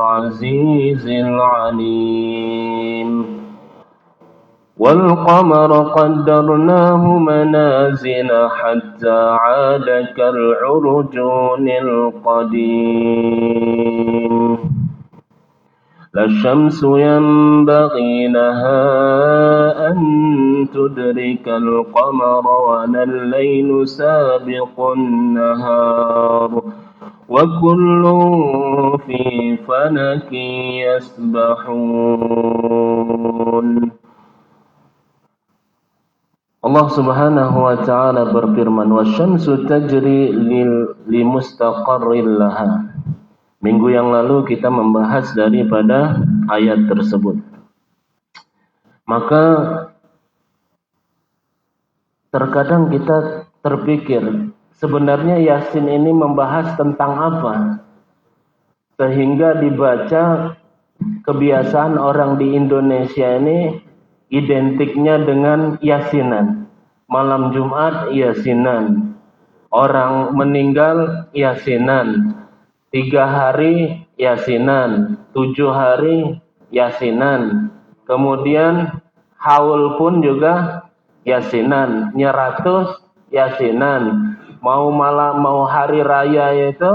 العزيز العليم والقمر قدرناه منازل حتى عاد كالعرجون القديم لا الشمس ينبغي لها أن تدرك القمر ولا الليل سابق النهار وكل في فلك يسبحون. Allah Subhanahu wa taala berfirman, "Wasyamsu tajri limustaqarril laha." Minggu yang lalu kita membahas daripada ayat tersebut. Maka terkadang kita terpikir, sebenarnya Yasin ini membahas tentang apa? Sehingga dibaca, kebiasaan orang di Indonesia ini identiknya dengan Yasinan. Malam Jumat Yasinan, orang meninggal Yasinan, 3 hari Yasinan, 7 hari Yasinan, kemudian haul pun juga Yasinan, nyeratus Yasinan, mau hari raya itu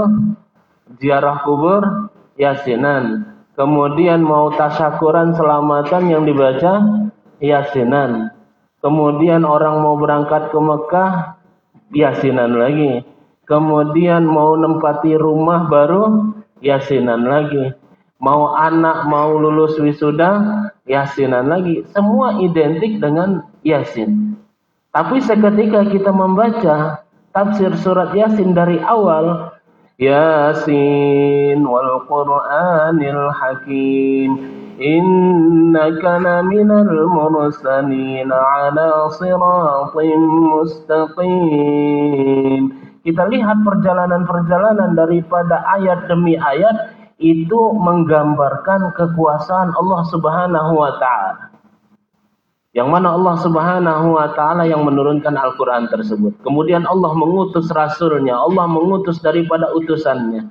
ziarah kubur Yasinan, kemudian mau tasyakuran selamatan yang dibaca Yasinan, kemudian orang mau berangkat ke Mekah Yasinan lagi, kemudian mau nempati rumah baru Yasinan lagi, mau anak mau lulus wisuda Yasinan lagi. Semua identik dengan Yasin. Tapi seketika kita membaca tafsir surat Yasin dari awal, Yasin wal Qur'anil Hakim innaka laminal mursalin ala siratim mustaqim. Kita lihat perjalanan-perjalanan daripada ayat demi ayat itu menggambarkan kekuasaan Allah Subhanahu wa taala. Yang mana Allah Subhanahu wa taala yang menurunkan Al-Qur'an tersebut. Kemudian Allah mengutus rasulnya, Allah mengutus daripada utusannya.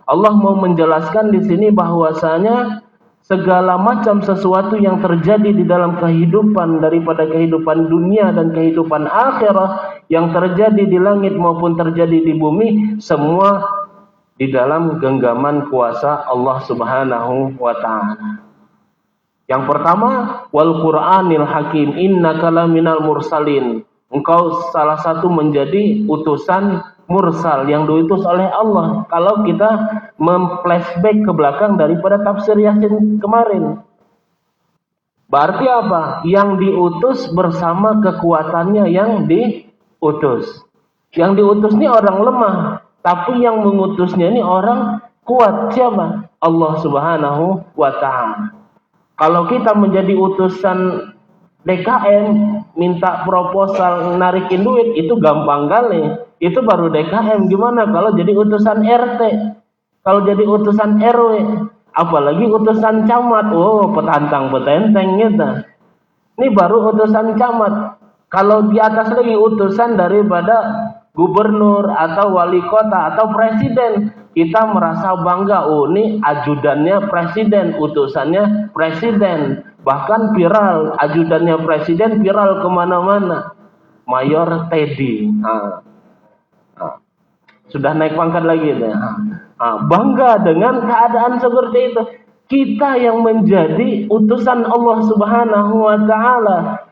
Allah mau menjelaskan di sini bahwasanya segala macam sesuatu yang terjadi di dalam kehidupan, daripada kehidupan dunia dan kehidupan akhirat, yang terjadi di langit maupun terjadi di bumi, semua di dalam genggaman kuasa Allah Subhanahu wa taala. Yang pertama, wal Qur'anil Hakim innaka laminal mursalin. Engkau salah satu menjadi utusan mursal yang diutus oleh Allah. Kalau kita memflashback ke belakang daripada tafsir Yasin kemarin, berarti apa? Yang diutus bersama kekuatannya yang diutus. Yang diutus ini orang lemah, tapi yang mengutusnya ini orang kuat. Siapa? Allah Subhanahu wa ta'ala. Kalau kita menjadi utusan DKM, minta proposal narikin duit, itu gampang kali. Itu baru DKM. Gimana kalau jadi utusan RT? Kalau jadi utusan RW? Apalagi utusan camat. Oh, petantang-petenteng gitu. Ini baru utusan camat. Kalau di atas lagi utusan daripada gubernur atau wali kota atau presiden, kita merasa bangga. Oh, ini ajudannya presiden, utusannya presiden. Bahkan viral, ajudannya presiden viral kemana-mana. Mayor Teddy. Sudah naik pangkat lagi. Bangga dengan keadaan seperti itu. Kita yang menjadi utusan Allah Subhanahu wa ta'ala.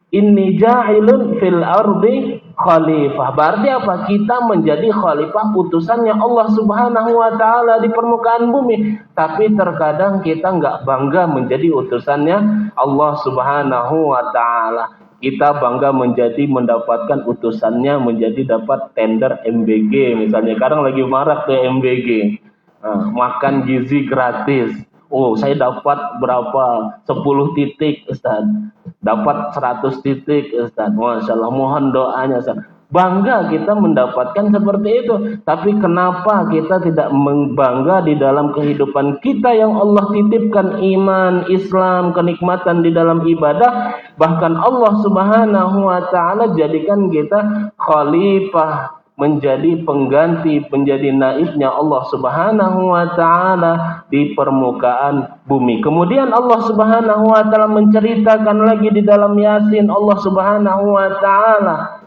Inni ja'ilun fil ardi khalifah. Berarti apa? Kita menjadi khalifah utusannya Allah Subhanahu wa ta'ala di permukaan bumi. Tapi terkadang kita nggak bangga menjadi utusannya Allah Subhanahu wa ta'ala. Kita bangga mendapatkan utusannya, menjadi dapat tender MBG misalnya. Sekarang lagi marak ke MBG. Makan gizi gratis. Oh, saya dapat berapa? 10 titik, Ustaz. Dapat 100 titik, Ustaz. Masya Allah, mohon doanya, Ustaz. Bangga kita mendapatkan seperti itu. Tapi kenapa kita tidak bangga di dalam kehidupan kita yang Allah titipkan iman, Islam, kenikmatan di dalam ibadah. Bahkan Allah Subhanahu wa ta'ala jadikan kita khalifah menjadi pengganti, menjadi naibnya Allah Subhanahu wa taala di permukaan bumi. Kemudian Allah Subhanahu wa taala menceritakan lagi di dalam Yasin, Allah Subhanahu wa taala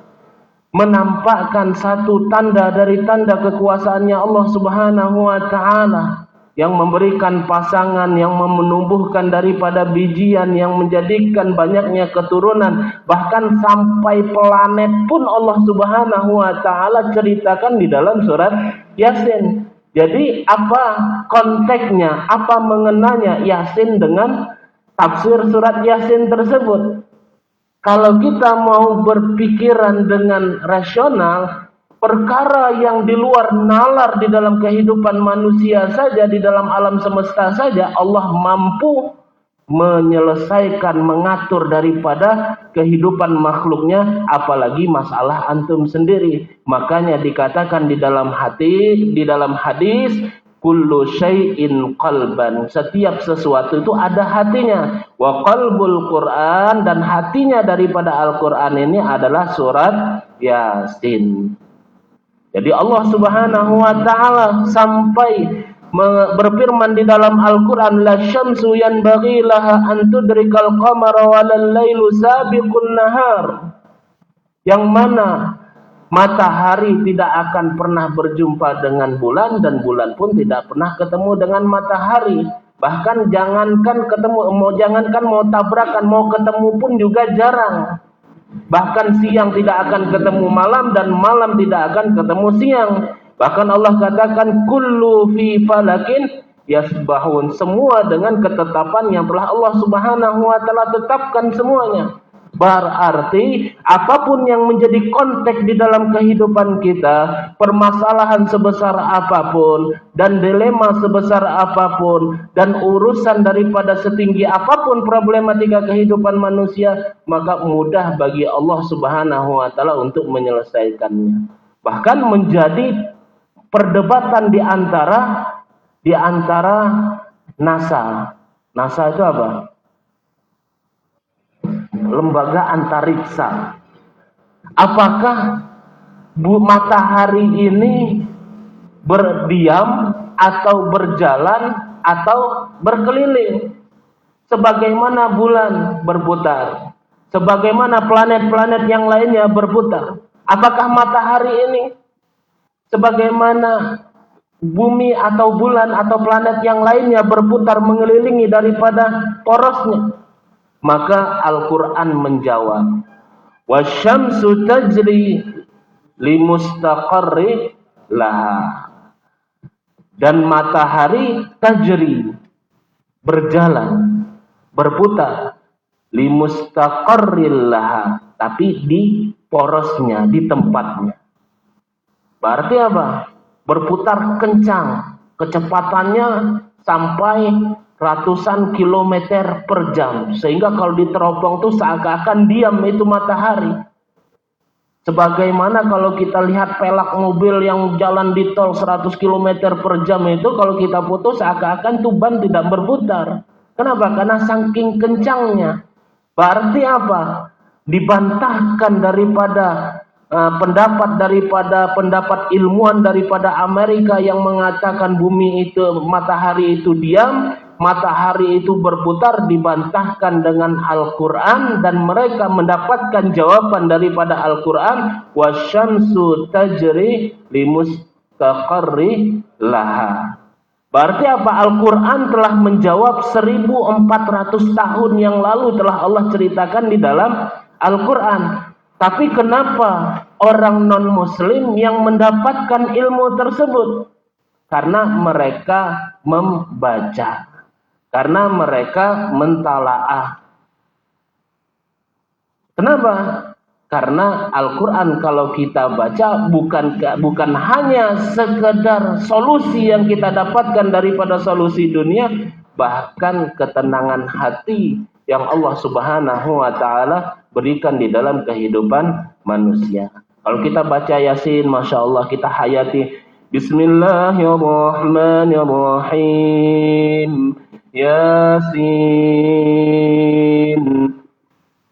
menampakkan satu tanda dari tanda kekuasaannya Allah Subhanahu wa taala yang memberikan pasangan, yang menumbuhkan daripada bijian, yang menjadikan banyaknya keturunan, bahkan sampai planet pun Allah Subhanahu wa taala ceritakan di dalam surat Yasin. Jadi apa konteksnya, apa mengenanya Yasin dengan tafsir surat Yasin tersebut? Kalau kita mau berpikiran dengan rasional, perkara yang di luar nalar di dalam kehidupan manusia saja, di dalam alam semesta saja, Allah mampu menyelesaikan, mengatur daripada kehidupan makhluknya, apalagi masalah antum sendiri. Makanya dikatakan di dalam hadis, kullu syai'in qalban, setiap sesuatu itu ada hatinya. Wa qalbul Quran, dan hatinya daripada Al-Quran ini adalah surat Yasin. Jadi Allah Subhanahu wa taala sampai berfirman di dalam Al-Quran, la syamsu yanbaghi laha an tudrikal qamara walal lailu sabiqun nahar, yang mana matahari tidak akan pernah berjumpa dengan bulan, dan bulan pun tidak pernah ketemu dengan matahari. Bahkan jangankan mau tabrakan, mau ketemu pun juga jarang. Bahkan siang tidak akan ketemu malam, dan malam tidak akan ketemu siang. Bahkan Allah katakan kullu fi falakin yasbahun, semua dengan ketetapan yang telah Allah Subhanahu wa taala tetapkan semuanya. Berarti apapun yang menjadi konteks di dalam kehidupan kita, permasalahan sebesar apapun dan dilema sebesar apapun dan urusan daripada setinggi apapun problematika kehidupan manusia, maka mudah bagi Allah Subhanahu wa taala untuk menyelesaikannya. Bahkan menjadi perdebatan di antara NASA. NASA itu apa? Lembaga antariksa. Apakah matahari ini berdiam atau berjalan atau berkeliling sebagaimana bulan berputar, sebagaimana planet-planet yang lainnya berputar? Apakah matahari ini sebagaimana bumi atau bulan atau planet yang lainnya berputar mengelilingi daripada porosnya? Maka Al-Quran menjawab, wasyamsu tajri limustaqarri laha, dan matahari tajri, berjalan, berputar, limustaqarri laha, tapi di porosnya, di tempatnya. Berarti apa? Berputar kencang, kecepatannya sampai ratusan kilometer per jam, sehingga kalau diteropong tuh seakan-akan diam itu matahari. Sebagaimana kalau kita lihat pelak mobil yang jalan di tol 100 km per jam itu, kalau kita putus seakan-akan tuh ban tidak berputar. Kenapa? Karena saking kencangnya. Berarti apa? Dibantahkan daripada pendapat ilmuwan daripada Amerika yang mengatakan bumi itu, matahari itu diam, matahari itu berputar, dibantahkan dengan Al-Quran, dan mereka mendapatkan jawaban daripada Al-Quran, wasyamsu tajri limustaqarri laha. Berarti apa? Al-Quran telah menjawab 1400 tahun yang lalu telah Allah ceritakan di dalam Al-Quran. Tapi kenapa orang non-muslim yang mendapatkan ilmu tersebut? Karena mereka membaca, karena mereka mentalaah. Kenapa? Karena Al-Quran kalau kita baca bukan hanya sekedar solusi yang kita dapatkan daripada solusi dunia, bahkan ketenangan hati yang Allah Subhanahu wa taala berikan di dalam kehidupan manusia. Kalau kita baca Yasin, Masya Allah, kita hayati. Bismillahirrahmanirrahim. Yasin,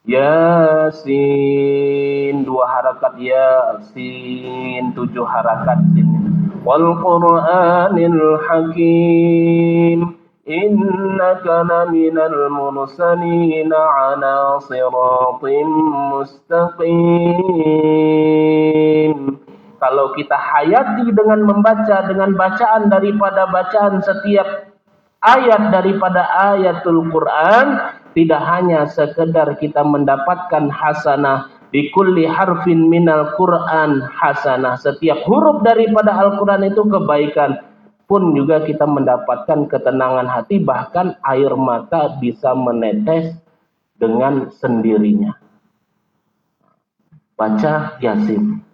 Yasin, 2 harakat Yasin, 7 7 harakat sini. Wal Qur'anil Hakim innaka laminal mursalin ala siratim mustaqim. Kalau kita hayati dengan membaca, dengan bacaan daripada bacaan setiap ayat daripada ayatul Quran, tidak hanya sekedar kita mendapatkan hasanah di kulli harfin minal Quran hasanah, setiap huruf daripada Al-Quran itu kebaikan, pun juga kita mendapatkan ketenangan hati, bahkan air mata bisa menetes dengan sendirinya. Baca Yasin.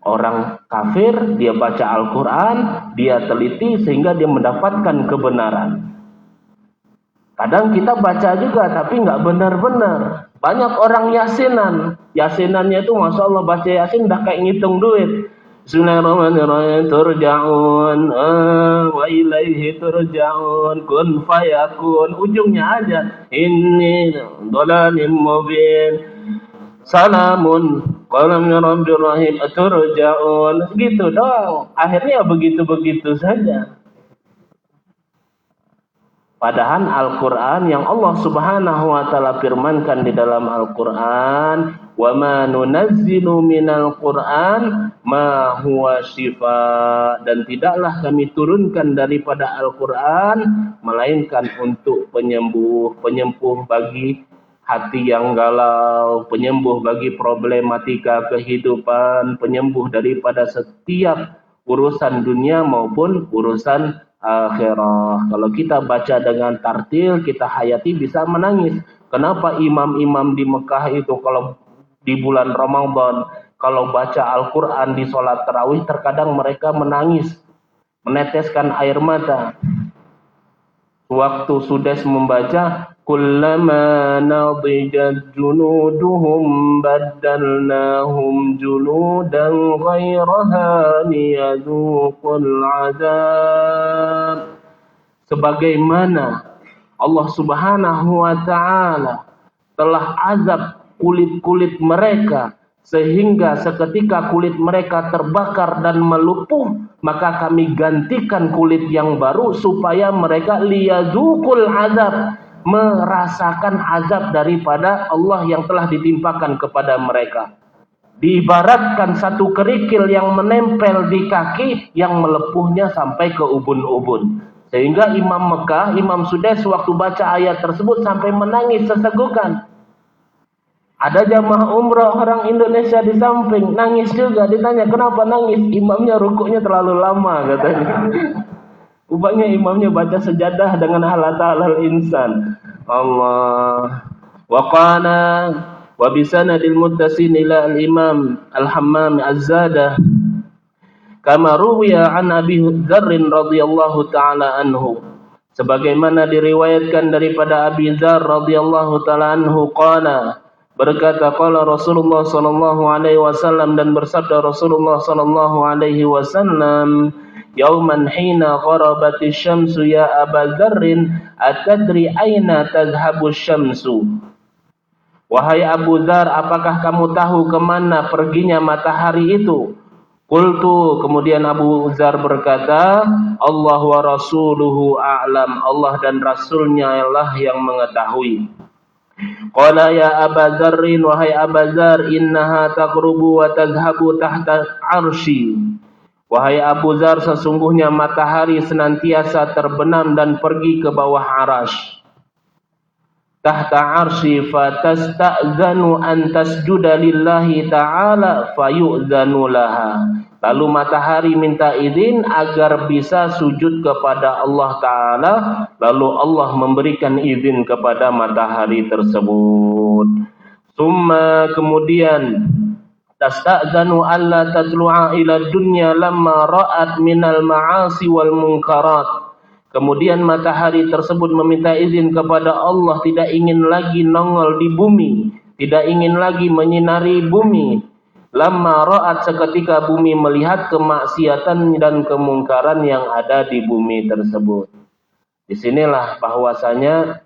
Orang kafir, dia baca Al-Quran, dia teliti sehingga dia mendapatkan kebenaran. Kadang kita baca juga tapi nggak benar-benar. Banyak orang yasinan. Yasinannya itu Masya Allah baca Yasin udah kayak ngitung duit. Bismillahirrahmanirrahim. Turja'un wa ilaihi turja'un kun fayakun. Ujungnya aja. Inni dhalalim mubin. Salamun qalam ya Rabbir Rahim turja'un. Gitu doang. Akhirnya begitu-begitu saja. Padahal Al-Quran yang Allah Subhanahu wa taala firmankan di dalam Al-Quran, wa ma nunazzilu minal Quran ma huwa syifa, dan tidaklah kami turunkan daripada Al-Quran melainkan untuk penyembuh bagi hati yang galau, penyembuh bagi problematika kehidupan, penyembuh daripada setiap urusan dunia maupun urusan akhirah. Kalau kita baca dengan tartil, kita hayati, bisa menangis. Kenapa imam-imam di Mekah itu kalau di bulan Ramadan, kalau baca Al-Quran di sholat tarawih, terkadang mereka menangis, meneteskan air mata. Waktu Sudes membaca, kullama nadijat junuduhum baddalnahum junudan ghairaha liyadhuqul azab. Sebagaimana Allah Subhanahu wa taala telah azab kulit-kulit mereka sehingga seketika kulit mereka terbakar dan melupuh, maka kami gantikan kulit yang baru supaya mereka liyadzuqul azab, merasakan azab daripada Allah yang telah ditimpakan kepada mereka. Diibaratkan satu kerikil yang menempel di kaki yang melepuhnya sampai ke ubun-ubun. Sehingga Imam Mekah, Imam Sudes waktu baca ayat tersebut sampai menangis sesegukan. Ada jamaah umrah orang Indonesia di samping, nangis juga. Ditanya kenapa nangis? Imamnya rukuknya terlalu lama katanya. Rupanya imamnya baca sejadah dengan halal insan. Allah. Wa qana wa bisanadil muttasin ila al-imam al-Hammam az-Zadah kama ruwiya an Abi Dzar radhiyallahu taala anhu. Sebagaimana diriwayatkan daripada Abi Dzar radhiyallahu taala anhu qala, berkata qala Rasulullah sallallahu alaihi wasallam, dan bersabda Rasulullah sallallahu alaihi wasallam, yauman hina gharabatis syamsu ya Aba Dzarrin atadri aina tadhhabu syamsu. Wahai Abu Dzar, apakah kamu tahu kemana perginya matahari itu? Qultu, kemudian Abu Dzar berkata, Allah wa rasuluhu a'lam, Allah dan rasulnya lah yang mengetahui. Qala ya Aba Dzarrin, wahai Aba Dzar, innaha taqrubu wa tadhhabu tahta arsy. Wahai Abu Dzar, sesungguhnya matahari senantiasa terbenam dan pergi ke bawah arasy. Tahta arsy fatasta'zanu an tasjuda lillahi ta'ala fayu'zanu laha. Lalu matahari minta izin agar bisa sujud kepada Allah Ta'ala, lalu Allah memberikan izin kepada matahari tersebut. Summa, kemudian tasta'zanu alla tatlu'a ila dunya lamma ra'at minal ma'asi wal munkarat. Kemudian matahari tersebut meminta izin kepada Allah, tidak ingin lagi nongol di bumi, tidak ingin lagi menyinari bumi. Lamma ra'at, seketika bumi melihat kemaksiatan dan kemungkaran yang ada di bumi tersebut. Disinilah bahwasanya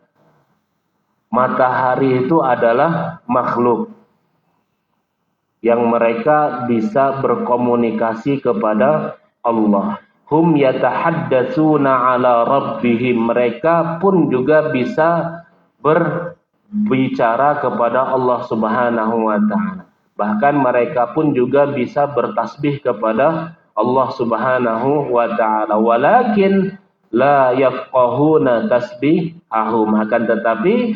matahari itu adalah makhluk. yang mereka bisa berkomunikasi kepada Allah. Hum yatahaddatsuna ala rabbihim, mereka pun juga bisa berbicara kepada Allah Subhanahu wa taala. Bahkan mereka pun juga bisa bertasbih kepada Allah Subhanahu wa taala. Walakin la yafqahuna tasbihahum, akan tetapi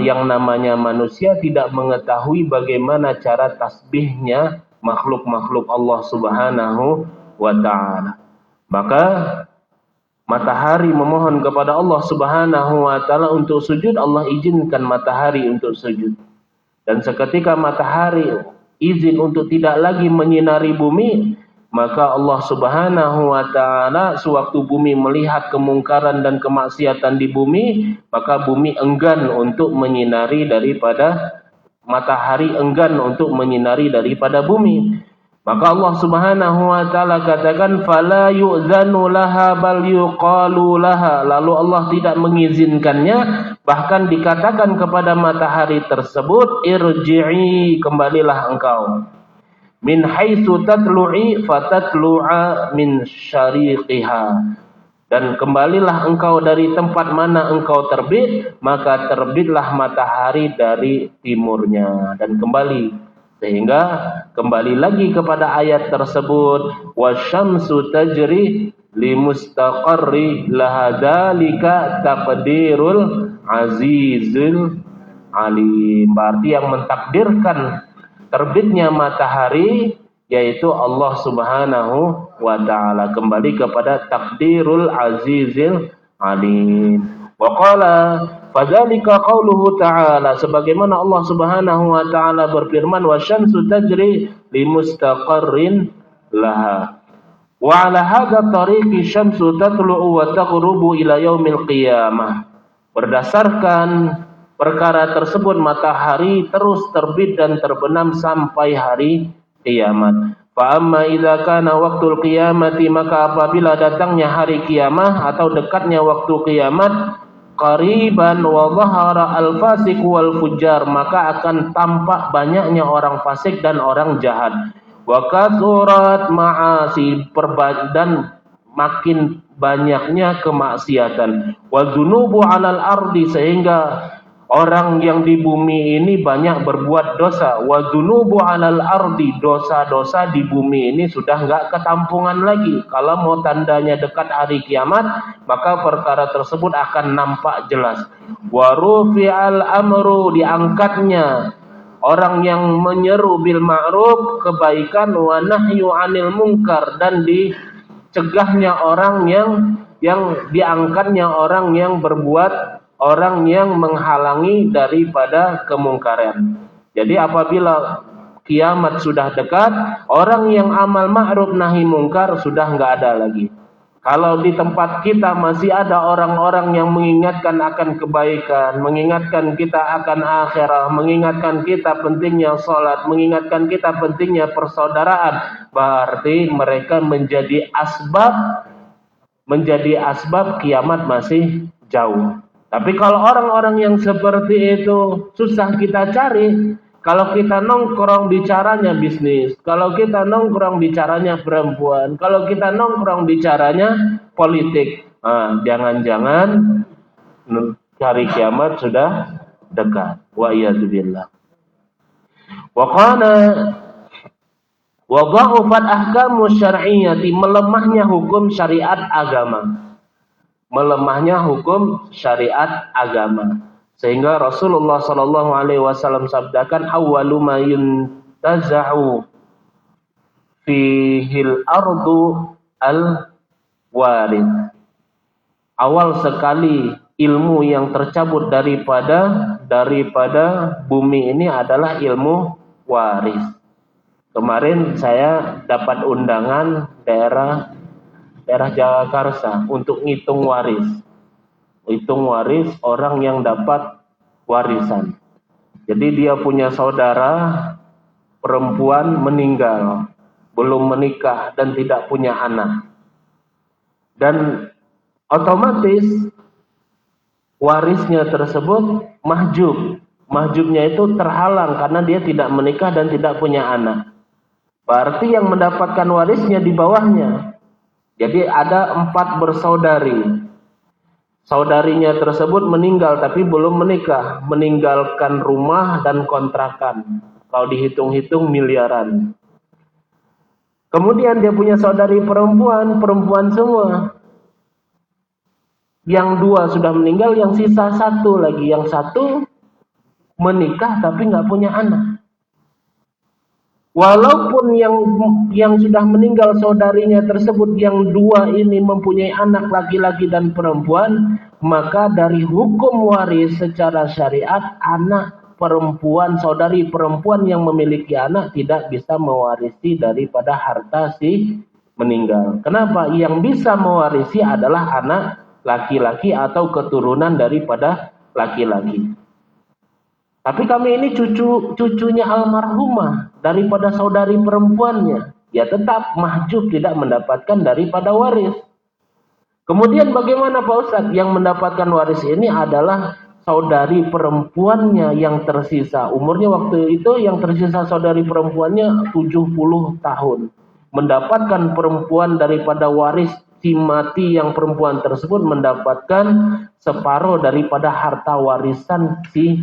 yang namanya manusia tidak mengetahui bagaimana cara tasbihnya makhluk-makhluk Allah Subhanahu wa taala. Maka matahari memohon kepada Allah Subhanahu wa taala untuk sujud, Allah izinkan matahari untuk sujud. Dan seketika matahari izin untuk tidak lagi menyinari bumi, maka Allah Subhanahu wa taala sewaktu bumi melihat kemungkaran dan kemaksiatan di bumi, maka bumi enggan untuk menyinari daripada matahari, enggan untuk menyinari daripada bumi. Maka Allah Subhanahu wa taala katakan fala yu'zanu laha bal yuqalu laha, lalu Allah tidak mengizinkannya, bahkan dikatakan kepada matahari tersebut irji'i, kembalilah engkau. Min haitsu tatlu'i fatatlu'a min syariqiha, dan kembalilah engkau dari tempat mana engkau terbit, maka terbitlah matahari dari timurnya. Dan kembali, sehingga kembali lagi kepada ayat tersebut, wasyamsu tajri limustaqarri laha dzalika taqdirul azizul alim. Berarti yang mentakdirkan terbitnya matahari yaitu Allah Subhanahu wa taala. Kembali kepada takdirul azizil alim. Wa qala fadzalika qauluhu ta'ala, sebagaimana Allah Subhanahu wa taala berfirman wasyamsu tajri limustaqarrin laha. Wa ala hadza tariqi syamsu tatlu'u wa taghrubu ila yaumil qiyamah. Berdasarkan perkara tersebut matahari terus terbit dan terbenam sampai hari kiamat. Fa amma idza kana waqtul qiyamati, maka apabila datangnya hari kiamat atau dekatnya waktu kiamat, qariban wa dhahara al-fasiq wal fujjar, maka akan tampak banyaknya orang fasik dan orang jahat. Wa kathurat ma'asi, dan makin banyaknya kemaksiatan. Wa dzunubu 'alal ardi, sehingga orang yang di bumi ini banyak berbuat dosa. Wa dzunubu 'alal ardi, dosa-dosa di bumi ini sudah enggak ketampungan lagi. Kalau mau tandanya dekat hari kiamat, maka perkara tersebut akan nampak jelas. Wa rufi'al amru, diangkatnya orang yang menyeru bil ma'ruf, kebaikan, wa nahyu 'anil munkar, dan dicegahnya orang yang diangkatnya orang yang berbuat, orang yang menghalangi daripada kemungkaran. Jadi apabila kiamat sudah dekat, orang yang amal ma'ruf nahi mungkar sudah enggak ada lagi. Kalau di tempat kita masih ada orang-orang yang mengingatkan akan kebaikan, mengingatkan kita akan akhirat, mengingatkan kita pentingnya salat, mengingatkan kita pentingnya persaudaraan, berarti mereka menjadi asbab kiamat masih jauh. Tapi kalau orang-orang yang seperti itu susah kita cari. Kalau kita nongkrong bicaranya bisnis, kalau kita nongkrong bicaranya perempuan, kalau kita nongkrong bicaranya politik, jangan-jangan hari kiamat sudah dekat. Wa iyadzubillah. Wa qala wa dha'ufat ahkamu syar'iyyati, melemahnya hukum syariat agama. Melemahnya hukum syariat agama. Sehingga Rasulullah sallallahu alaihi wasallam sabdakan awwalu ma yuntaza'u fihil ardu al-warid. Awal sekali ilmu yang tercabut daripada bumi ini adalah ilmu waris. Kemarin saya dapat undangan daerah Jakarta untuk ngitung waris. Hitung waris orang yang dapat warisan. Jadi dia punya saudara perempuan meninggal, belum menikah dan tidak punya anak. Dan otomatis warisnya tersebut mahjub, Mahjubnya itu terhalang karena dia tidak menikah dan tidak punya anak. Berarti yang mendapatkan warisnya di bawahnya. Jadi ada 4 bersaudari. Saudarinya tersebut meninggal tapi belum menikah, meninggalkan rumah dan kontrakan. Kalau dihitung-hitung miliaran. Kemudian dia punya saudari perempuan semua. Yang 2 sudah meninggal, yang sisa 1 lagi. Yang 1 menikah tapi nggak punya anak. Walaupun yang sudah meninggal saudarinya tersebut, yang 2 ini mempunyai anak laki-laki dan perempuan, maka dari hukum waris secara syariat, anak perempuan, saudari perempuan yang memiliki anak tidak bisa mewarisi daripada harta si meninggal. Kenapa? Yang bisa mewarisi adalah anak laki-laki atau keturunan daripada laki-laki. Tapi kami ini cucunya almarhumah daripada saudari perempuannya. Ya tetap mahjub, tidak mendapatkan daripada waris. Kemudian bagaimana Pak Ustadz? Yang mendapatkan waris ini adalah saudari perempuannya yang tersisa. Umurnya waktu itu yang tersisa saudari perempuannya 70 tahun. Mendapatkan perempuan daripada waris si mati yang perempuan tersebut mendapatkan separuh daripada harta warisan si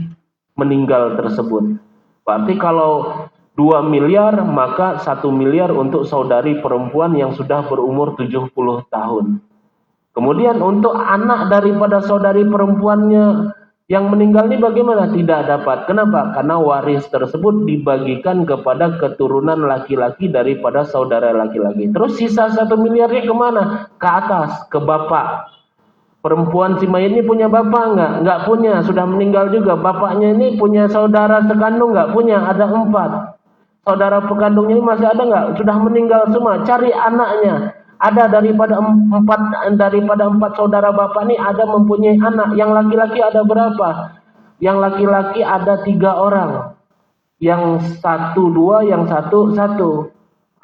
meninggal tersebut. Berarti kalau 2 miliar maka 1 miliar untuk saudari perempuan yang sudah berumur 70 tahun. Kemudian untuk anak daripada saudari perempuannya yang meninggal ini bagaimana? Tidak dapat. Kenapa? Karena waris tersebut dibagikan kepada keturunan laki-laki daripada saudara laki-laki. Terus sisa 1 miliarnya kemana? Ke atas, ke bapak. Perempuan si mayat ini punya bapak enggak? Enggak punya, sudah meninggal juga. Bapaknya ini punya saudara sekandung enggak? Punya, ada 4. Saudara pekandungnya ini masih ada enggak? Sudah meninggal semua. Cari anaknya. Ada daripada 4 saudara bapak ini ada mempunyai anak. Yang laki-laki ada berapa? Yang laki-laki ada 3 orang. Yang 1 2, yang 1 1.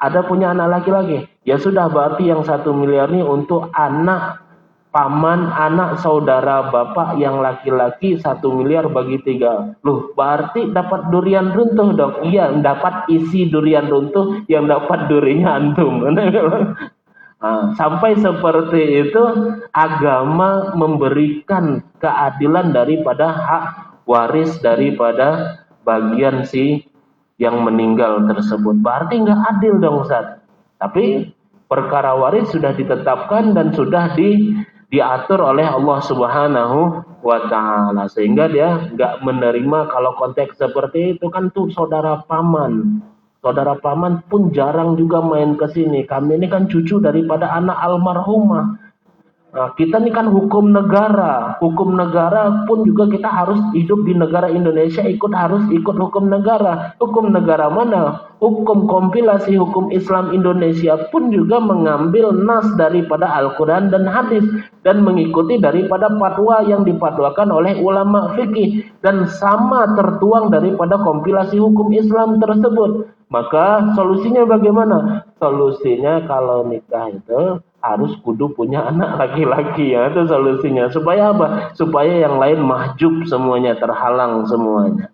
Ada punya anak laki-laki. Ya sudah, berarti yang 1 miliar ini untuk anak paman anak saudara bapak yang laki-laki 1 miliar bagi 3. Loh, berarti dapat durian runtuh dong. Iya, dapat isi durian runtuh, yang dapat durinya antum. Nah, sampai seperti itu agama memberikan keadilan daripada hak waris daripada bagian si yang meninggal tersebut. Berarti nggak adil dong Ustaz. Tapi perkara waris sudah ditetapkan dan sudah diatur oleh Allah Subhanahu wa Ta'ala, sehingga dia nggak menerima. Kalau konteks seperti itu kan tuh saudara paman pun jarang juga main ke sini. Kami ini kan cucu daripada anak almarhumah. Nah, kita ini kan hukum negara pun juga kita harus hidup di negara Indonesia, harus ikut hukum negara. Hukum negara mana? Hukum kompilasi hukum Islam Indonesia pun juga mengambil nas daripada Al-Quran dan hadis dan mengikuti daripada fatwa yang dipatwakan oleh ulama fikih dan sama tertuang daripada kompilasi hukum Islam tersebut. Maka solusinya bagaimana? Solusinya kalau nikah itu harus kudu punya anak laki-laki, ya itu solusinya. Supaya apa? Supaya yang lain mahjub semuanya, terhalang semuanya.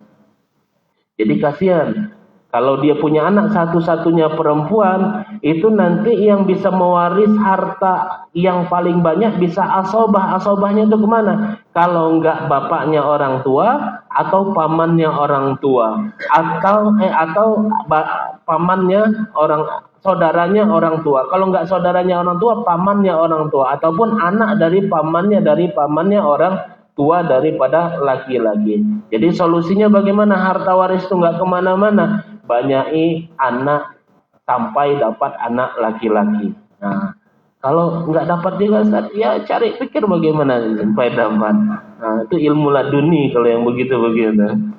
Jadi kasihan kalau dia punya anak satu-satunya perempuan, itu nanti yang bisa mewaris harta yang paling banyak bisa asobah. Asobahnya itu kemana? Kalau enggak bapaknya orang tua atau pamannya orang tua atau pamannya saudaranya orang tua. Kalau enggak saudaranya orang tua, pamannya orang tua, ataupun anak dari pamannya orang tua daripada laki-laki. Jadi solusinya bagaimana? Harta waris itu enggak kemana-mana, banyaki anak sampai dapat anak laki-laki. Nah, kalau enggak dapat juga, ya cari pikir bagaimana sampai dapat. Nah, itu ilmu laduni kalau yang begitu-begitu.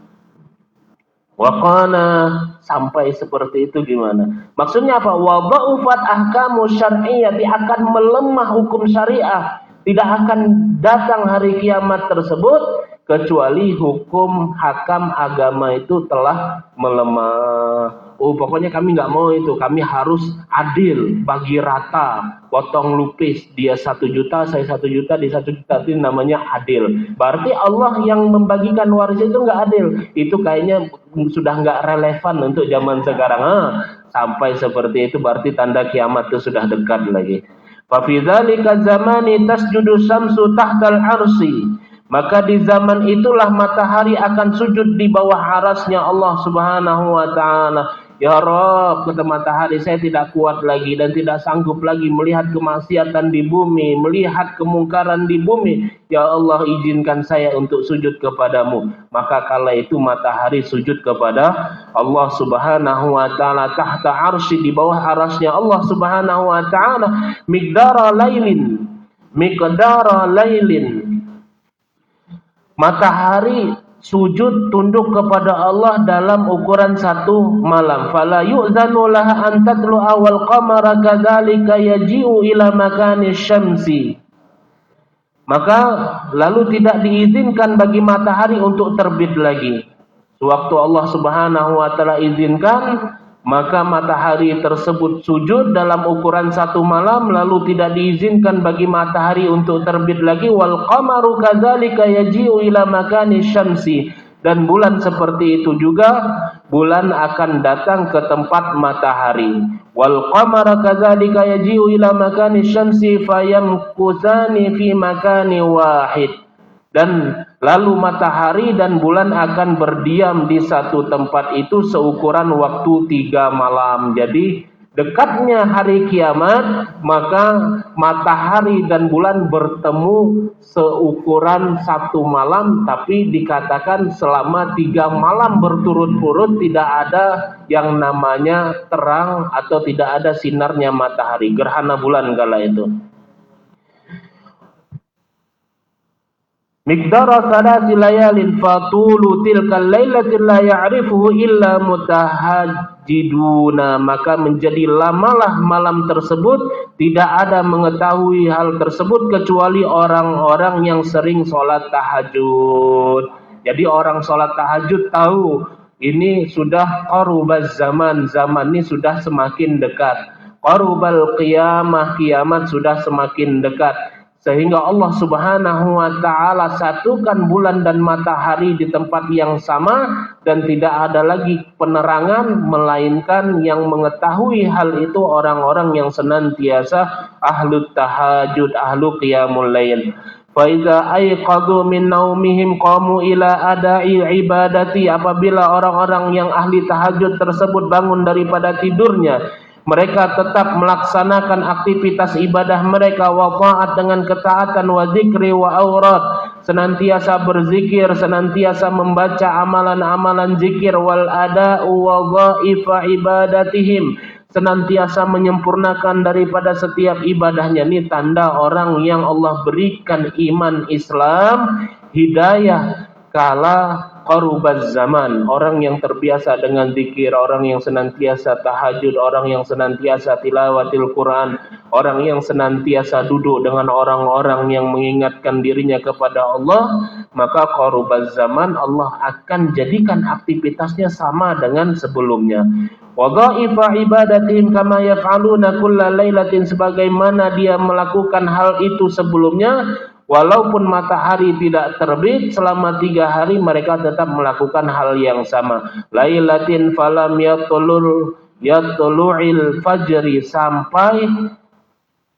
Waqana, sampai seperti itu gimana? Maksudnya apa? Wa dha'ufat ahkamu syar'iyyati, akan melemah hukum syariah. Tidak akan datang hari kiamat tersebut kecuali hukum hakam agama itu telah melemah. Oh, pokoknya kami nggak mau itu, kami harus adil, bagi rata, potong lupis, dia 1 juta, saya 1 juta, di 1 juta, itu namanya adil. Berarti Allah yang membagikan waris itu nggak adil. Itu kayaknya sudah nggak relevan untuk zaman sekarang. Sampai seperti itu berarti tanda kiamat itu sudah dekat lagi. Fa fi dzalika zamani tasjudu syamsu tahtal arsy. Maka di zaman itulah matahari akan sujud di bawah arasnya Allah Subhanahu wa taala. Ya Rabb, kata matahari, saya tidak kuat lagi dan tidak sanggup lagi melihat kemaksiatan di bumi, melihat kemungkaran di bumi. Ya Allah, izinkan saya untuk sujud kepadamu. Maka kala itu matahari sujud kepada Allah Subhanahu wa taala tahta arsy, di bawah arasnya Allah Subhanahu wa taala, miqdara lailin. Matahari sujud tunduk kepada Allah dalam ukuran 1 malam. Fala yu'zanu laha an tatlu'a wal qamara kadzalika yaji'u ila makani syamsi. Maka lalu tidak diizinkan bagi matahari untuk terbit lagi. Sewaktu Allah Subhanahu wa taala izinkan, maka matahari tersebut sujud dalam ukuran 1 malam, lalu tidak diizinkan bagi matahari untuk terbit lagi. Wal qamaru kadzalika yaji'u ila makani syamsi, dan bulan seperti itu juga, bulan akan datang ke tempat matahari. Wal qamara kadzalika yaji'u ila makani syamsi fayamkusani fi makani wahid. Dan lalu matahari dan bulan akan berdiam di satu tempat itu seukuran waktu 3 malam. Jadi dekatnya hari kiamat, maka matahari dan bulan bertemu seukuran 1 malam, tapi dikatakan selama 3 malam berturut-turut tidak ada yang namanya terang atau tidak ada sinarnya matahari, gerhana bulan kala itu. Miqdara salasi layalin fatulu tilkal lailatin la ya'rifuhu illa mutahajjiduna. Maka menjadi lamalah malam tersebut, tidak ada mengetahui hal tersebut kecuali orang-orang yang sering sholat tahajud. Jadi orang sholat tahajud tahu ini sudah qarubaz zaman, zaman ini sudah semakin dekat. Qarubal qiyamah, kiamat sudah semakin dekat. Sehingga Allah Subhanahu wa taala satukan bulan dan matahari di tempat yang sama, dan tidak ada lagi penerangan melainkan yang mengetahui hal itu orang-orang yang senantiasa ahlu tahajud, ahlu qiyamul lail. Fa idza ayqadu min naumihim qamu ila ada'i ibadati. Apabila orang-orang yang ahli tahajud tersebut bangun daripada tidurnya, mereka tetap melaksanakan aktivitas ibadah mereka, wa ta'at, dengan ketaatan, wa zikri wa aurat, senantiasa berzikir, senantiasa membaca amalan-amalan zikir, wal ada'u wa dhaifa ibadatihim, senantiasa menyempurnakan daripada setiap ibadahnya. Ini tanda orang yang Allah berikan iman Islam, hidayah kala qarubaz zaman, orang yang terbiasa dengan zikir, orang yang senantiasa tahajud, orang yang senantiasa tilawatil Quran, orang yang senantiasa duduk dengan orang-orang yang mengingatkan dirinya kepada Allah, maka qarubaz zaman Allah akan jadikan aktivitasnya sama dengan sebelumnya. Wa dhaifa ibadatihim kama yaf'aluna kulla lailatin, sebagaimana dia melakukan hal itu sebelumnya. Walaupun matahari tidak terbit selama 3 hari, mereka tetap melakukan hal yang sama. Lailatin falam yatlu'il fajri, sampai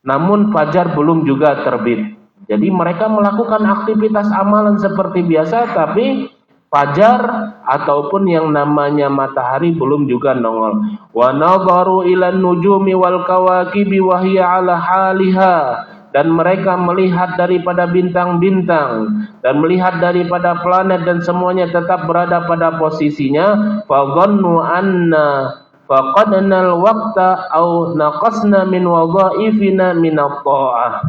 namun fajar belum juga terbit. Jadi mereka melakukan aktivitas amalan seperti biasa, tapi fajar ataupun yang namanya matahari belum juga nongol. Wa nadharu ilan nujumi wal kawakibi wa hiya ala haliha, dan mereka melihat daripada bintang-bintang dan melihat daripada planet, dan semuanya tetap berada pada posisinya. Fadhannu anna faqadna al-waqta aw naqasna min wadhaifina min at-tha'ah.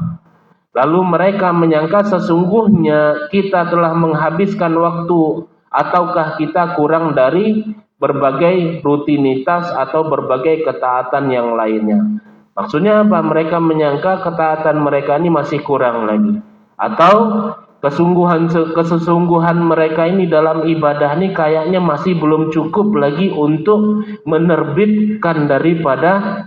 Lalu mereka menyangka sesungguhnya kita telah menghabiskan waktu, ataukah kita kurang dari berbagai rutinitas atau berbagai ketaatan yang lainnya. Maksudnya apa? Mereka menyangka ketaatan mereka ini masih kurang lagi, atau kesungguhan mereka ini dalam ibadah ini kayaknya masih belum cukup lagi untuk menerbitkan daripada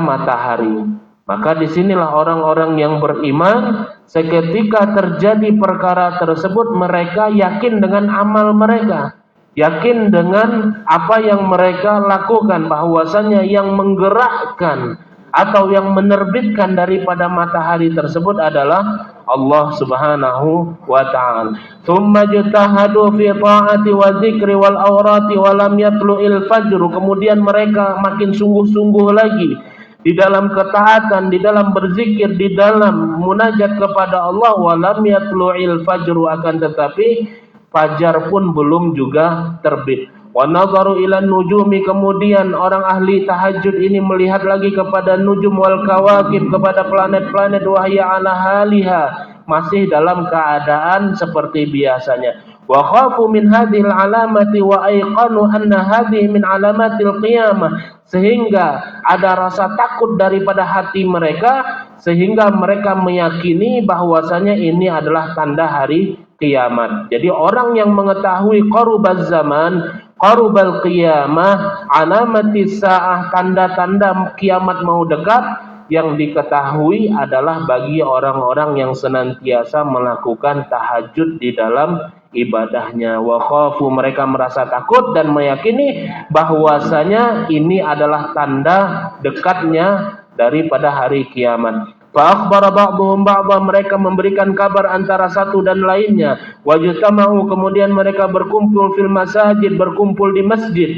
matahari. Maka disinilah orang-orang yang beriman seketika terjadi perkara tersebut mereka yakin dengan amal mereka, yakin dengan apa yang mereka lakukan, bahwasanya yang menggerakkan atau yang menerbitkan daripada matahari tersebut adalah Allah Subhanahu wa ta'ala. Tsumma jtahadu fi ta'ati wa dzikri wal awrati wa lam yatlu'il fajr. Kemudian mereka makin sungguh-sungguh lagi di dalam ketaatan, di dalam berzikir, di dalam munajat kepada Allah. Wa lam yatlu'il fajr, akan tetapi fajar pun belum juga terbit. Wa nadharu ila nujumi, kemudian orang ahli tahajud ini melihat lagi kepada nujum wal kawakib, kepada planet-planet, wahya ala haliha, masih dalam keadaan seperti biasanya. Wa khafu min hadhil alamati wa ayqanu anna hadhihi min alamatil qiyamah, sehingga ada rasa takut daripada hati mereka sehingga mereka meyakini bahwasanya ini adalah tanda hari kiamat. Jadi orang yang mengetahui qarubaz zaman, qarubal qiyamah, alamatis saah, tanda-tanda kiamat mau dekat, yang diketahui adalah bagi orang-orang yang senantiasa melakukan tahajud di dalam ibadahnya. Wa khafu, mereka merasa takut dan meyakini bahwasanya ini adalah tanda dekatnya daripada hari kiamat. Fa akhbara ba'dhum ba'dha, mereka memberikan kabar antara satu dan lainnya. Wajtama'u, kemudian mereka berkumpul fil masajid, berkumpul di masjid.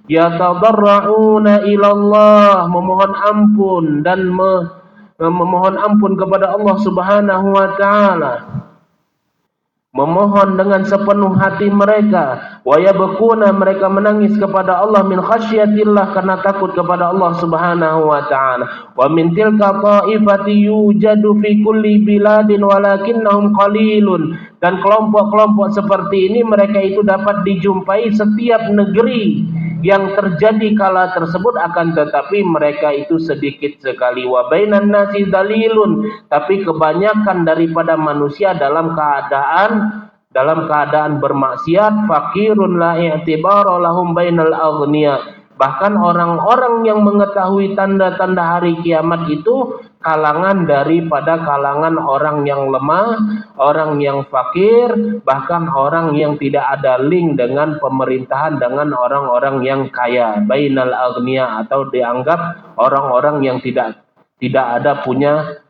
Yatadarra'una ila Allah, memohon ampun dan memohon ampun kepada Allah Subhanahu wa ta'ala, memohon dengan sepenuh hati mereka. Wa yabkuna, mereka menangis kepada Allah min khasyatillah, karena takut kepada Allah Subhanahu wa ta'ala. Wa min tilka ta'ifati yujadu fi kulli biladin walakinnahum qalilun, dan kelompok-kelompok seperti ini mereka itu dapat dijumpai setiap negeri yang terjadi kala tersebut, akan tetapi mereka itu sedikit sekali. Wa bainan nasi dalilun, tapi kebanyakan daripada manusia dalam keadaan bermaksiat. Fakirun la i'tibara lahum bainal aghniya, bahkan orang-orang yang mengetahui tanda-tanda hari kiamat itu kalangan daripada kalangan orang yang lemah, orang yang fakir, bahkan orang yang tidak ada link dengan pemerintahan, dengan orang-orang yang kaya. Bainal aghniya, atau dianggap orang-orang yang tidak ada punya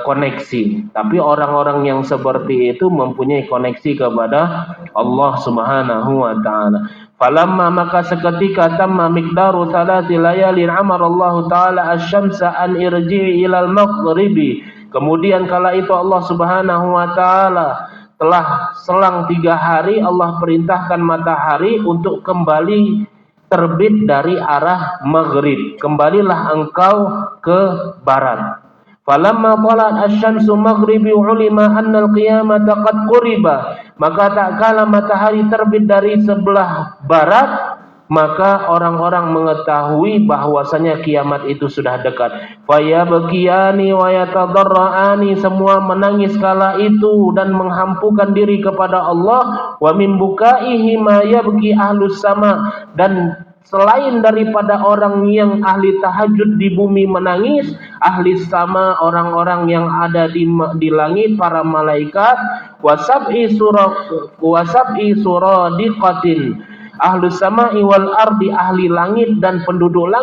koneksi. Tapi orang-orang yang seperti itu mempunyai koneksi kepada Allah Subhanahu wa ta'ala. Falamma, maka seketika tamma miqdaru salati layalin amarallahu ta'ala asy-syamsa an irji'i ilal maghribi, kemudian kala itu Allah Subhanahu wa ta'ala telah selang 3 hari, Allah perintahkan matahari untuk kembali terbit dari arah maghrib. Kembalilah engkau ke barat. Falamma talat asy-syamsu maghribi ulima anna al-qiyamata qad quriba, maka tak kala matahari terbit dari sebelah barat, maka orang-orang mengetahui bahwasanya kiamat itu sudah dekat. Fayabkiyani wa yatadarraani, semua menangis kala itu dan menghampukan diri kepada Allah. Wa min bukaihi ma yabki ahlus sama, dan selain daripada orang yang ahli tahajud di bumi menangis, ahli sama, orang-orang yang ada di langit, para malaikat. Wasab'i suradiqatin, ahli sama'i wal ardi, ahli langit dan penduduk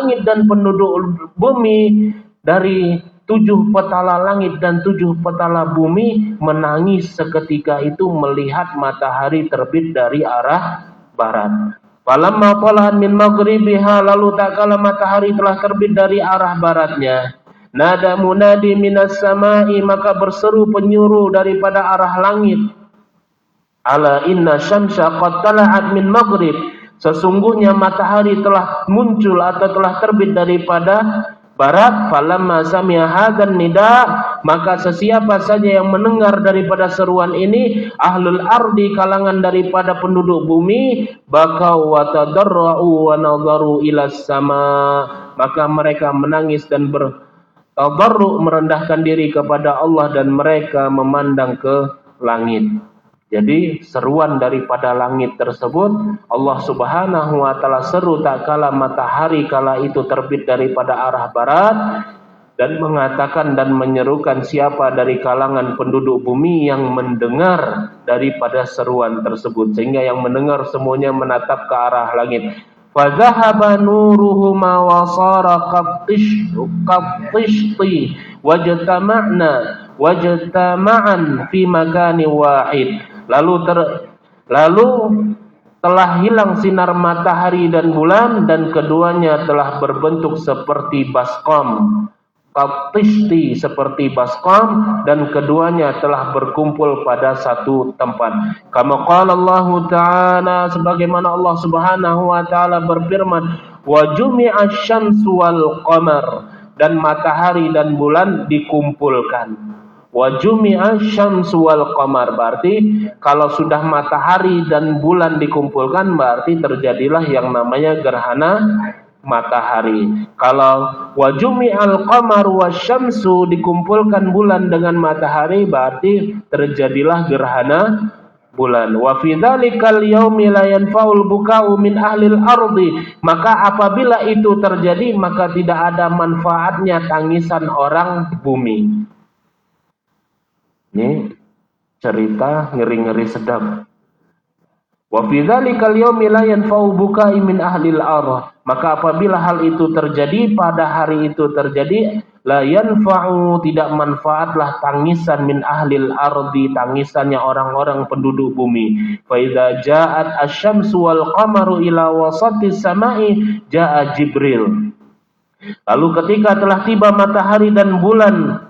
bumi, dari 7 petala langit dan 7 petala bumi menangis seketika itu melihat matahari terbit dari arah barat. Falamma talat min maghribiha, lalu tak kala matahari telah terbit dari arah baratnya, nada munadi minas sama'i, maka berseru penyuruh daripada arah langit. Ala inna syamsa qad tala'at min maghrib, sesungguhnya matahari telah muncul atau telah terbit daripada barat. Falamma sami'a hadzan nida, maka sesiapa saja yang mendengar daripada seruan ini, ahlul ardi, kalangan daripada penduduk bumi, bakau wa tadarra'u wa nadharu ilas sama, maka mereka menangis dan tadarru, merendahkan diri kepada Allah, dan mereka memandang ke langit. Jadi seruan daripada langit tersebut, Allah Subhanahu wa taala seru tak kala matahari kala itu terbit daripada arah barat, dan mengatakan dan menyerukan siapa dari kalangan penduduk bumi yang mendengar daripada seruan tersebut, sehingga yang mendengar semuanya menatap ke arah langit. Fadhahaba nuruhuma wa sara qattishti wajtama'an fi makani wahid. Lalu telah hilang sinar matahari dan bulan, dan keduanya telah berbentuk seperti baskom, qattishti seperti baskom, dan keduanya telah berkumpul pada satu tempat. Kama qala Allah Ta'ala, sebagaimana Allah Subhanahu wa taala berfirman, wa jumi'asy syamsu wal qamar, dan matahari dan bulan dikumpulkan. Wa jumi'asy syamsu wal qamar, berarti kalau sudah matahari dan bulan dikumpulkan berarti terjadilah yang namanya gerhana matahari. Kalau wa jumi'al qamar wasyamsu, dikumpulkan bulan dengan matahari, berarti terjadilah gerhana bulan. Wa fi dzalikal yaumi la yanfa'ul buka'u min ahlil ardi, maka apabila itu terjadi maka tidak ada manfaatnya tangisan orang bumi. Ini cerita ngeri-ngeri sedap. Wa fi dzalikal yaumi la yanfa'u buka'i min ahlil ardh, maka apabila hal itu terjadi, pada hari itu terjadi, la yanfa'u, tidak manfaatlah tangisan min ahlil ardi, tangisannya orang-orang penduduk bumi. Fa idza ja'at asy-syamsu wal qamaru ila wasatis sama'i ja'a Jibril. Lalu ketika telah tiba matahari dan bulan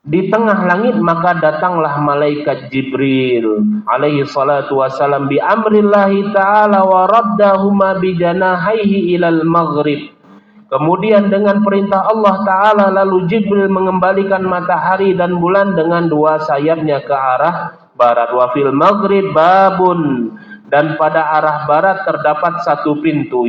di tengah langit, maka datanglah malaikat Jibril alaihi salatu wasalam bi amrillahi ta'ala wa raddahuma bi janahaihi ilal maghrib. Kemudian dengan perintah Allah Ta'ala, lalu Jibril mengembalikan matahari dan bulan dengan dua sayapnya ke arah barat. Wa fil maghrib babun, dan pada arah barat terdapat satu pintu,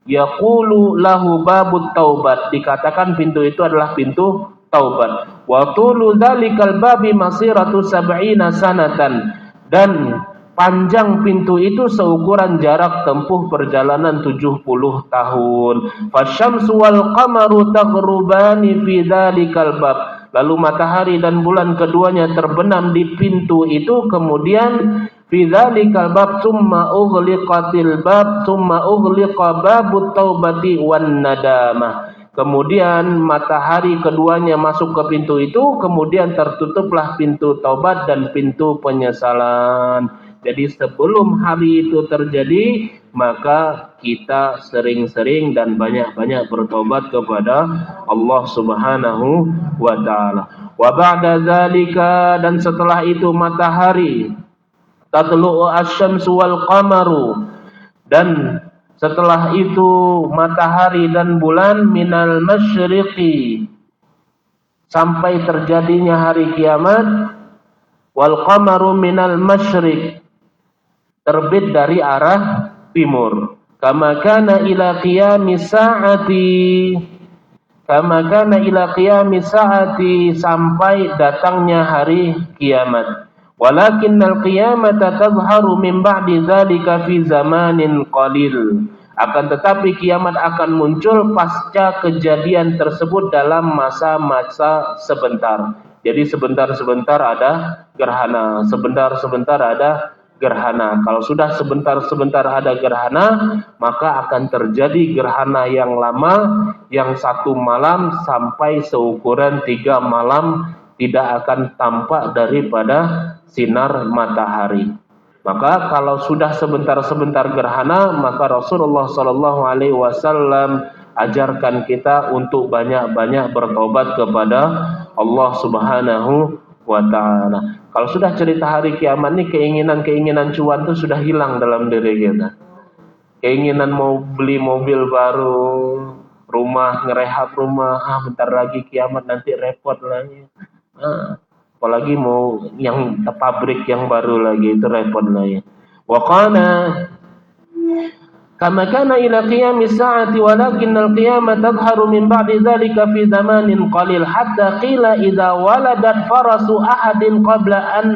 yaqulu lahu babut taubat, dikatakan pintu itu adalah pintu taubat. Wa tulu dzalikal babi masiratu sab'ina sanatan, dan panjang pintu itu seukuran jarak tempuh perjalanan 70 tahun. Fasyamsu wal qamaru taghrubani fi dzalikal bab, lalu matahari dan bulan keduanya terbenam di pintu itu, kemudian fi dzalikal bab summa ughliqatil bab summa ughliqa babut taubati wan nadamah. Kemudian matahari keduanya masuk ke pintu itu, kemudian tertutuplah pintu taubat dan pintu penyesalan. Jadi sebelum hari itu terjadi, maka kita sering-sering dan banyak-banyak bertobat kepada Allah Subhanahu wa taala. Wa ba'da dzalika, dan setelah itu matahari, tatlu'u asy-syamsu wal qamaru, dan setelah itu matahari dan bulan minal masyriqi, sampai terjadinya hari kiamat, wal qamaru minal masyriq, terbit dari arah timur. Kama kana ila qiyamis saati, sampai datangnya hari kiamat. Walakinnal qiyamata tadhharu min ba'di dzalika fi zamanin qalil. Akan tetapi kiamat akan muncul pasca kejadian tersebut dalam masa-masa sebentar. Jadi sebentar-sebentar ada gerhana, sebentar-sebentar ada gerhana. Kalau sudah sebentar-sebentar ada gerhana, maka akan terjadi gerhana yang lama, yang satu malam sampai seukuran 3 malam tidak akan tampak daripada sinar matahari. Maka kalau sudah sebentar-sebentar gerhana, maka Rasulullah Sallallahu Alaihi Wasallam ajarkan kita untuk banyak-banyak bertobat kepada Allah Subhanahu wa Ta'ala. Kalau sudah cerita hari kiamat nih, keinginan-keinginan cuan itu sudah hilang dalam diri kita. Keinginan mau beli mobil baru, rumah, ngerehab rumah, bentar lagi kiamat nanti repot lagi. Apalagi mau yang pabrik yang baru lagi, itu repot lagi. Wa qana kama kana ila qiyamis sa'ati walakinnal qiyamah tadhharu min ba'di dhalika fi zamanin qalil hatta qila idza waladat farasu ahadin qabla an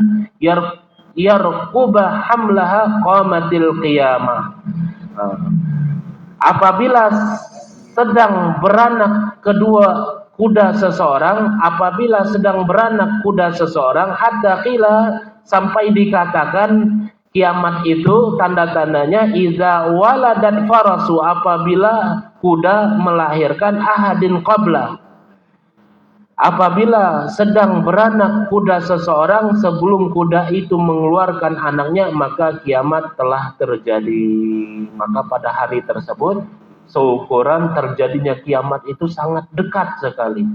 yarquba hamlaha qamatil qiyamah. Apabila sedang beranak kedua kuda seseorang, apabila sedang beranak kuda seseorang, hatta qila, sampai dikatakan kiamat itu tanda-tandanya idza waladat farasu, apabila kuda melahirkan ahadin qabla, apabila sedang beranak kuda seseorang sebelum kuda itu mengeluarkan anaknya, maka kiamat telah terjadi. Maka pada hari tersebut seukuran terjadinya kiamat itu sangat dekat sekali.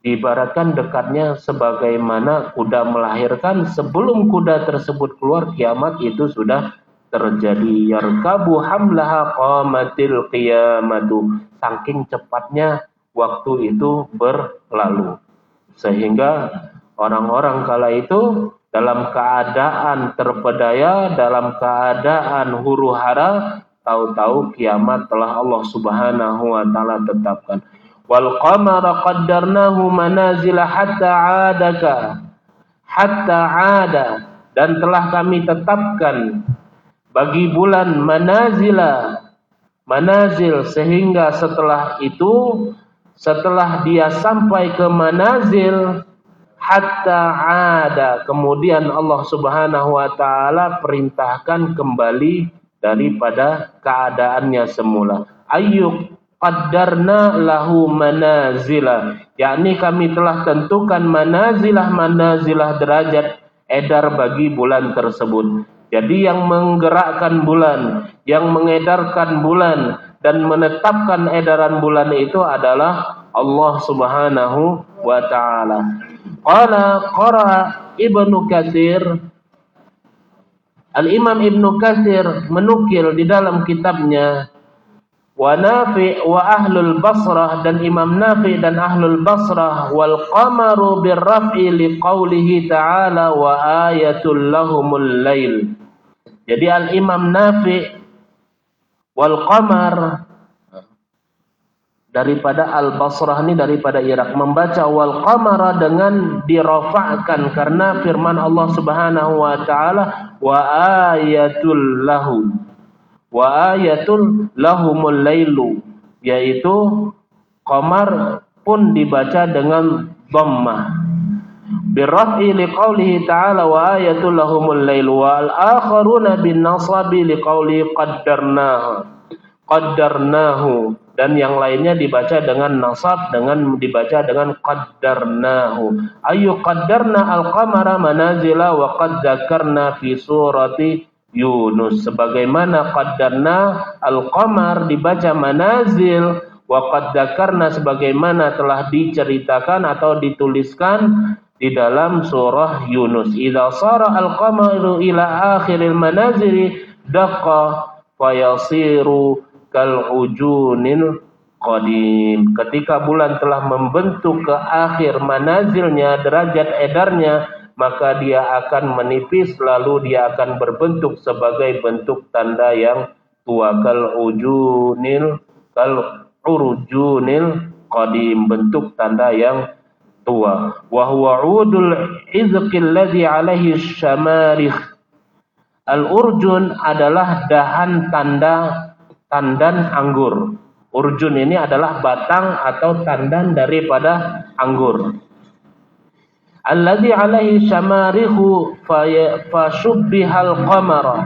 Diibaratkan dekatnya sebagaimana kuda melahirkan, sebelum kuda tersebut keluar kiamat itu sudah terjadi. Yarkabu hamlaha qamatil qiyamatu, saking cepatnya waktu itu berlalu, sehingga orang-orang kala itu dalam keadaan terpedaya, dalam keadaan huru-hara, tahu-tahu kiamat telah Allah Subhanahu wa taala tetapkan. Wal qamara qaddarnahu manazila hatta ada, dan telah kami tetapkan bagi bulan manazil, sehingga setelah itu, setelah dia sampai ke manazil, hatta ada, kemudian Allah Subhanahu wa taala perintahkan kembali daripada keadaannya semula. Ayyuk qaddarna lahu manazila, yakni kami telah tentukan manazilah derajat edar bagi bulan tersebut. Jadi yang menggerakkan bulan, yang mengedarkan bulan dan menetapkan edaran bulan itu adalah Allah Subhanahu wa taala. Qara Ibnu Katsir, Al-Imam Ibnu Katsir menukil di dalam kitabnya, wa Nafi' wa Ahlul Basrah, dan Imam Nafi' dan Ahlul Basrah, wal qamaru birraf'i liqaulihi ta'ala wa ayatul lahumul lail. Jadi Al-Imam Nafi' wal qamar daripada Al-Basrah ini, daripada Irak, membaca wal qamara dengan dirafa'kan karena firman Allah Subhanahu wa taala wa ayatul lahumul lailu, yaitu qamar pun dibaca dengan dhammah birraf'i liqaulihi ta'ala wa ayatul lahumul lailu, wal akharuna bin nasabi liqauli qaddarnahu, dan yang lainnya dibaca dengan nasab, dengan dibaca dengan qaddarnahu. Ayu qaddarna al-qamara manazila wa qad dzakarna fi surati Yunus, sebagaimana qaddarna al-qamar dibaca manazil, wa qad dzakarna sebagaimana telah diceritakan atau dituliskan di dalam surah Yunus. Idza sara al-qamaru ila akhiril manazili daqqa fayasiru kal ujunil qadim. Ketika bulan telah membentuk ke akhir manazilnya, derajat edarnya, maka dia akan menipis, lalu dia akan berbentuk sebagai bentuk tanda yang tua. Kal urjunil qadim, bentuk tanda yang tua. Wa huwa udul izqil ladzi alaihi syamarikh. Al-urjun adalah dahan tandan anggur. Urjun ini adalah batang atau tandan daripada anggur. Alladzi alaihi syamarikhu fashubbihal qamara,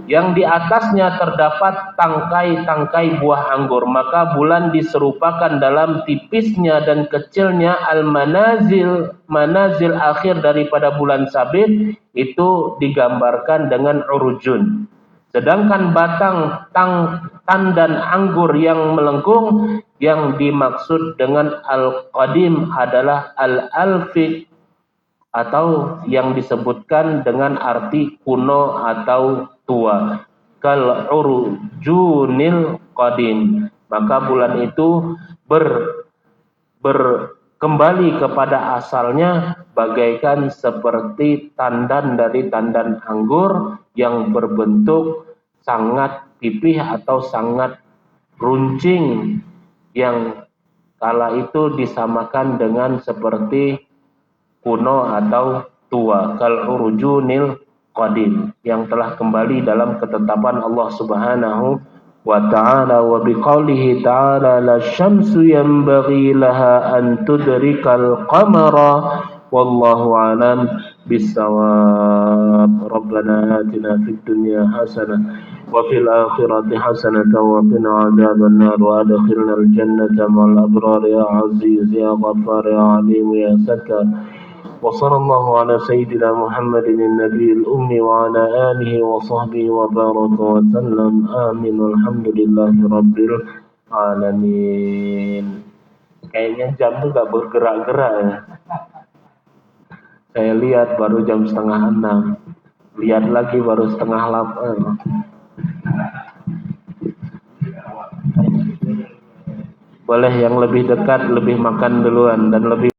yang di atasnya terdapat tangkai-tangkai buah anggur, maka bulan diserupakan dalam tipisnya dan kecilnya manazil akhir daripada bulan sabit itu digambarkan dengan urjun. Sedangkan batang tandan anggur yang melengkung yang dimaksud dengan al-qadim adalah al-alfiq, atau yang disebutkan dengan arti kuno atau tua. Kal urjunil qadim, maka bulan itu kembali kepada asalnya bagaikan seperti tandan dari tandan anggur yang berbentuk sangat pipih atau sangat runcing yang kala itu disamakan dengan seperti kuno atau tua, kal urujunil qadim, yang telah kembali dalam ketetapan Allah Subhanahu wa ta'ala. Wa biqaulihi ta'ala la syamsu yanbaghi laha an tudrikal qamara wallahu alam bisawab. Rabbana atina fid dunya hasanah wa fil akhirati hasanah wa qina adzabannar wa adkhilnal jannata ma'al abrar ya aziz ya ghaffar ya alim ya sattar. وصلى الله على سيدنا محمد النبي الأمي وعلى آله وصحبه وبارك وسلم آمين والحمد لله رب العالمين. Kayaknya jam itu gak bergerak-gerak ya. Saya lihat baru jam 5:30, lihat lagi baru 7:30. Boleh yang lebih dekat lebih makan duluan dan lebih